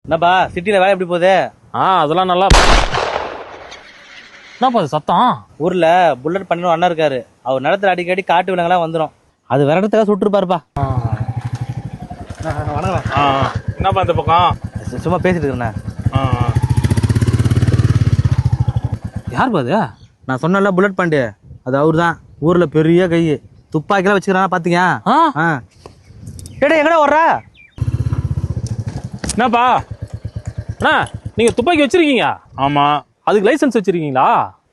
என்னப்பா சிட்டில வேலை எப்படி போகுது? அதெல்லாம் நல்லா. என்னப்பா அது சத்தம்? ஊர்ல புல்லட் பண்ணி அண்ணன் இருக்காரு. அவர் நிலத்துல அடிக்கடி காட்டு விலங்கெல்லாம் வந்துடும். அது விரட்டத்துக்காக சுட்டுருப்பாருப்பா. வணக்கம். என்னப்பா இந்த பக்கம்? சும்மா பேசிட்டு இருக்கேண்ணா. யாருப்பா அது? நான் சொன்னல புல்லட் பாண்டி, அது அவரு தான். ஊர்ல பெரிய கை, துப்பாக்கிலாம் வச்சுக்கிறானா பாத்தீங்க? எங்கடா வர்ற? என்னப்பா அண்ணா, நீங்க துப்பாக்கி வச்சிருக்கீங்க? ஆமா. அதுக்கு லைசென்ஸ் வச்சிருக்கீங்களா?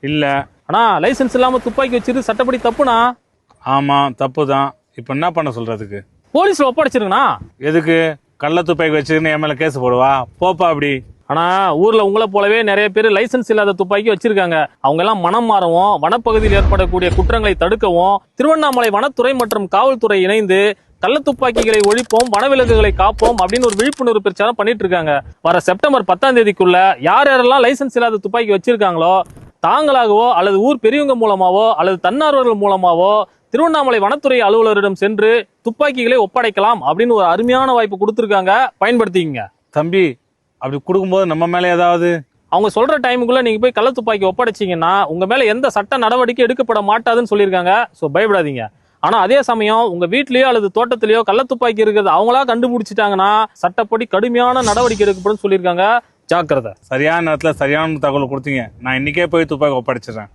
இல்ல. அண்ணா, லைசென்ஸ் இல்லாம துப்பாக்கி வச்சிருக்கு சட்டப்படி தப்புனா? ஆமா, தப்பு தான். இப்ப என்ன பண்ண சொல்றதுக்கு? போலீஸ்ல ஒப்படைச்சிருங்கண்ணா. எதுக்கு? கள்ள துப்பாக்கி வச்சிருன்னு என் மேல கேஸ் போடுவா? போப்பா அப்படி. ஆனா ஊர்ல உங்களை போலவே நிறைய பேர் லைசென்ஸ் இல்லாத துப்பாக்கி வச்சிருக்காங்க. அவங்க எல்லாம் மனம் மாறவும், வனப்பகுதியில் ஏற்படக்கூடிய குற்றங்களை தடுக்கவும் திருவண்ணாமலை வனத்துறை மற்றும் காவல்துறை இணைந்து கள்ள துப்பாக்கிகளை ஒழிப்போம், வனவிலங்குகளை காப்போம் அப்படின்னு ஒரு விழிப்புணர்வு பிரச்சாரம் பண்ணிட்டு இருக்காங்க. வர செப்டம்பர் 10ஆம் தேதிக்குள்ள யார் யாரெல்லாம் லைசென்ஸ் இல்லாத துப்பாக்கி வச்சிருக்காங்களோ தாங்களாகவோ அல்லது ஊர் பெரியவங்க மூலமாவோ அல்லது தன்னார்வர்கள் மூலமாவோ திருவண்ணாமலை வனத்துறை அலுவலரிடம் சென்று துப்பாக்கிகளை ஒப்படைக்கலாம் அப்படின்னு ஒரு அருமையான வாய்ப்பு கொடுத்திருக்காங்க. பயன்படுத்திக்கங்க தம்பி. அப்படி கொடுக்கும்போது நம்ம மேல ஏதாவது அவங்க சொல்ற டைமுக்குள்ள நீங்க போய் கள்ள துப்பாக்கி ஒப்படைச்சீங்கன்னா உங்க மேல எந்த சட்ட நடவடிக்கை எடுக்கப்பட மாட்டாதுன்னு சொல்லியிருக்காங்க. சோ பயப்படாதீங்க. ஆனா அதே சமயம் உங்க வீட்லயோ அல்லது தோட்டத்திலயோ கள்ள துப்பாக்கி இருக்கிறது அவங்களா கண்டுபிடிச்சிட்டாங்கன்னா சட்டப்படி கடுமையான நடவடிக்கை எடுக்கப்படும் சொல்லியிருக்காங்க. ஜாக்கிரதை. சரியான நேரத்துல சரியான தகவல் கொடுத்தீங்க. நான் இன்னைக்கே போய் துப்பாக்கி ஒப்படைச்சிடறேன்.